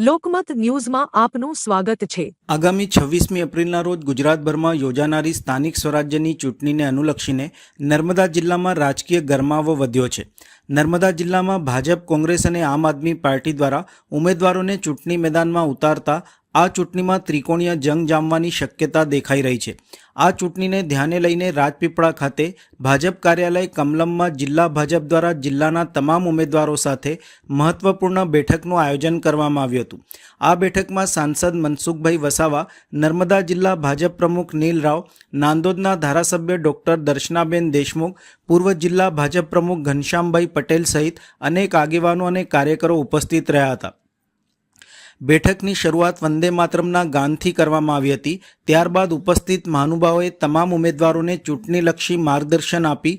લોકમત ન્યૂઝમાં આપનું સ્વાગત છે। આગામી 26મી એપ્રિલના રોજ ગુજરાતભરમાં યોજાનારી સ્થાનિક સ્વરાજ્યની ચૂંટણીને અનુલક્ષીને નર્મદા જિલ્લામાં રાજકીય ગરમાવો વધ્યો છે। નર્મદા જિલ્લામાં ભાજપ, કોંગ્રેસ અને આમ આદમી પાર્ટી દ્વારા ઉમેદવારોને ચૂંટણી મેદાનમાં ઉતારતા આ ચૂંટણીમાં ત્રિકોણીય જંગ જામવાની શક્યતા દેખાઈ રહી છે। આ ચૂંટણીને ધ્યાને લઈને રાજપીપળા ખાતે ભાજપ કાર્યાલય કમલમમાં જિલ્લા ભાજપ દ્વારા જિલ્લાના તમામ ઉમેદવારો સાથે મહત્વપૂર્ણ બેઠકનું આયોજન કરવામાં આવ્યું હતું। આ બેઠકમાં સાંસદ મનસુખભાઈ વસાવા, નર્મદા જિલ્લા ભાજપ પ્રમુખ નીલ રાવ, નાંદોદના ધારાસભ્ય ડોક્ટર દર્શનાબેન દેશમુખ, પૂર્વ જિલ્લા ભાજપ પ્રમુખ ઘનશ્યામભાઈ પટેલ સહિત અનેક આગેવાનો અને કાર્યકરો ઉપસ્થિત રહ્યા હતા। બેઠકની શરૂઆત વંદે માતરમના ગાનથી કરવામાં આવી હતી। ત્યારબાદ ઉપસ્થિત મહાનુભાવોએ તમામ ઉમેદવારોને ચૂંટણીલક્ષી માર્ગદર્શન આપી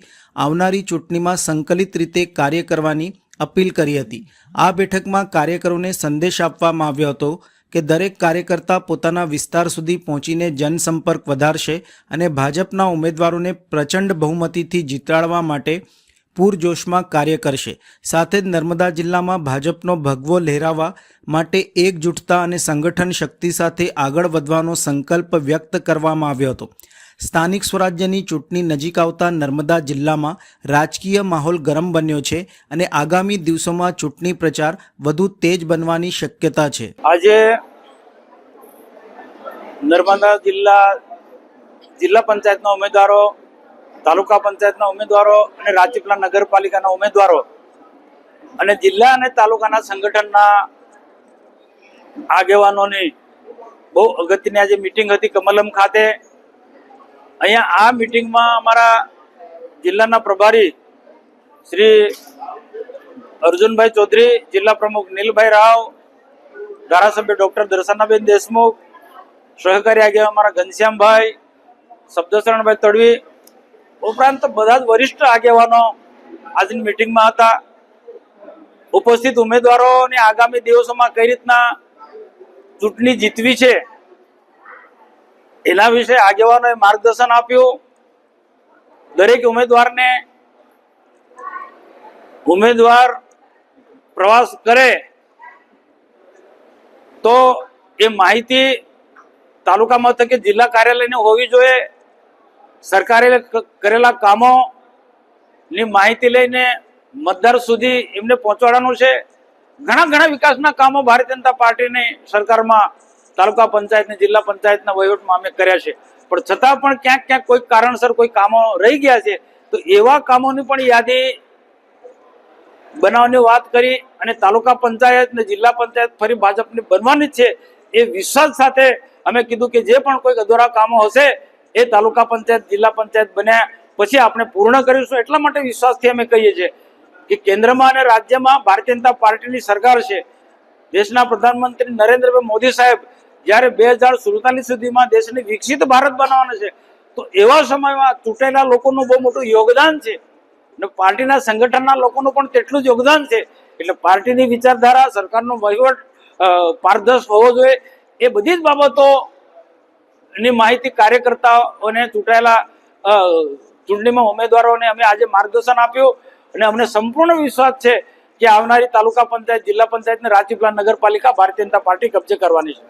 આવનારી ચૂંટણીમાં સંકલિત રીતે કાર્ય કરવાની અપીલ કરી હતી। આ બેઠકમાં કાર્યકરોને સંદેશ આપવામાં આવ્યો હતો કે દરેક કાર્યકર્તા પોતાના વિસ્તાર સુધી પહોંચીને જનસંપર્ક વધારશે અને ભાજપના ઉમેદવારોને પ્રચંડ બહુમતીથી જીતાડવા માટે પૂરજોશમાં કાર્ય કરશે। સાથે જ નર્મદા જિલ્લામાં ભાજપનો ભગવો લહેરાવવા માટે એકજૂટતા અને સંગઠન શક્તિ સાથે આગળ વધવાનો સંકલ્પ વ્યક્ત કરવામાં આવ્યો હતો। સ્થાનિક સ્વરાજ્યની ચૂંટણી નજીક આવતા નર્મદા જિલ્લામાં રાજકીય માહોલ ગરમ બન્યો છે અને આગામી દિવસોમાં ચૂંટણી પ્રચાર વધુ તેજ બનવાની શક્યતા છે। આજે નર્મદા જિલ્લા પંચાયતના ઉમેદવારો, તાલુકા પંચાયતના ઉમેદવારો અને રાજપીપળા નગરપાલિકાના ઉમેદવારો અને જિલ્લા અને તાલુકાના સંગઠનના આગેવાનોની બહુ અગત્યની આજે મીટિંગ હતી કમલમ ખાતે। અહીંયા આ મીટિંગમાં અમારા જિલ્લાના પ્રભારી શ્રી અર્જુનભાઈ ચૌધરી, જિલ્લા પ્રમુખ નીલભાઈ રાવ, ધારાસભ્ય ડોક્ટર દર્શનાબેન દેશમુખ, સહકારી આગેવાન અમારા ઘનશ્યામભાઈ, શબ્દશરણભાઈ તડવી ઉપરાંત બધા જ વરિષ્ઠ આગેવાનો આજની મીટિંગમાં હતા। ઉપસ્થિત ઉમેદવારોને આગામી દિવસોમાં કઈ રીતના ચૂંટણી જીતવી છે એના વિશે આગેવાનોએ માર્ગદર્શન આપ્યું। દરેક ઉમેદવારને ઉમેદવાર પ્રવાસ કરે તો એ માહિતી તાલુકા મથકે જિલ્લા કાર્યાલયની હોવી જોઈએ। સરકારે કરેલા કામોની માહિતી લઈને મતદાર સુધી એમને પહોંચાડવાનું છે। ઘણા વિકાસના કામો ભારતીય જનતા પાર્ટીની સરકારમાં તાલુકા પંચાયતની, જિલ્લા પંચાયતના વહીવટમાં અમે કર્યા છે, પણ છતાં પણ ક્યાંક કોઈ કારણસર કોઈ કામો રહી ગયા છે તો એવા કામોની પણ યાદી બનાવવાની વાત કરી અને તાલુકા પંચાયત ને જિલ્લા પંચાયત ફરી ભાજપની બનવાની છે એ વિશ્વાસ સાથે અમે કીધું કે જે પણ કોઈ અધૂરા કામો હશે એ તાલુકા પંચાયત, જિલ્લા પંચાયત બન્યા પછી આપણે પૂર્ણ કરીશું। એટલા માટે વિશ્વાસથી અમે કહીએ છીએ કે કેન્દ્રમાં અને રાજ્યમાં ભારતીય જનતા પાર્ટીની સરકાર છે। દેશના પ્રધાનમંત્રી નરેન્દ્રભાઈ મોદી સાહેબ જ્યારે 2047 સુધીમાં દેશને વિકસિત ભારત બનાવવાનો છે તો એવા સમયમાં ચૂંટાયેલા લોકોનું બહુ મોટું યોગદાન છે અને પાર્ટીના સંગઠનના લોકોનું પણ તેટલું જ યોગદાન છે। એટલે પાર્ટીની વિચારધારા, સરકારનો વહીવટ પારદર્શક હોવો જોઈએ। એ બધી જ બાબતો ની માહિતી કાર્યકર્તાઓને, ચૂંટાયેલા ચૂંટણીમાં ઉમેદવારોને અમે આજે માર્ગદર્શન આપ્યું અને અમને સંપૂર્ણ વિશ્વાસ છે કે આવનારી તાલુકા પંચાયત, જિલ્લા પંચાયત ને રાજપીપળા નગરપાલિકા ભારતીય જનતા પાર્ટી કબજે કરવાની છે।